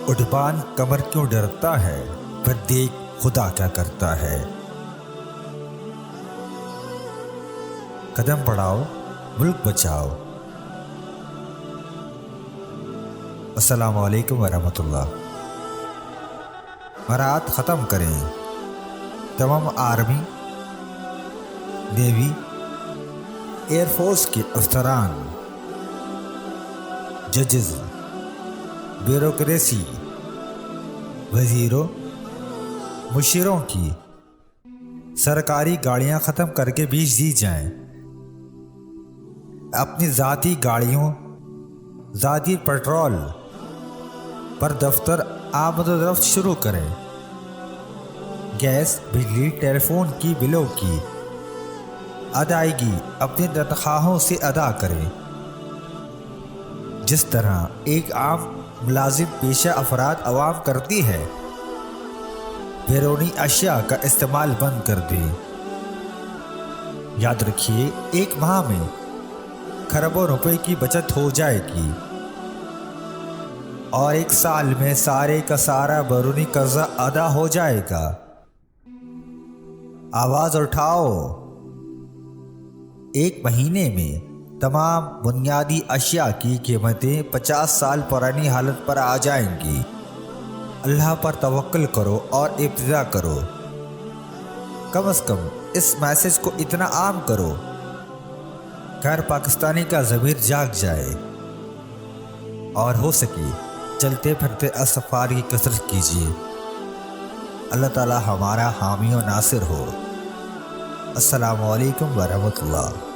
اڈبان کمر کیوں ڈرتا ہے، پھر دیکھ خدا کیا کرتا ہے۔ قدم بڑھاؤ، ملک بچاؤ۔ السلام علیکم ورحمۃ اللہ۔ مراعات ختم کریں۔ تمام آرمی، نیوی، ایئر فورس کے افسران، ججز، بیوروکریسی، وزیروں، مشیروں کی سرکاری گاڑیاں ختم کر کے بیچ دی جائیں۔ اپنی ذاتی گاڑیوں، ذاتی پیٹرول پر دفتر آمد و رفت شروع کریں۔ گیس، بجلی، ٹیلی فون کی بلوں کی ادائیگی اپنی تنخواہوں سے ادا کریں۔ جس طرح ایک عام ملازم پیشہ افراد عوام کرتی ہے، بیرونی اشیاء کا استعمال بند کر دیں۔ یاد رکھیے، ایک ماہ میں کھربوں روپے کی بچت ہو جائے گی اور ایک سال میں سارے کا سارا بیرونی قرضہ ادا ہو جائے گا۔ آواز اٹھاؤ، ایک مہینے میں تمام بنیادی اشیاء کی قیمتیں 50 سال پرانی حالت پر آ جائیں گی۔ اللہ پر توکل کرو اور ابتدا کرو۔ کم از کم اس میسج کو اتنا عام کرو کہ ہر پاکستانی کا ضمیر جاگ جائے، اور ہو سکے چلتے پھرتے استغفار کی کثرت کیجیے۔ اللہ تعالی ہمارا حامی و ناصر ہو۔ السلام علیکم ورحمۃ اللہ۔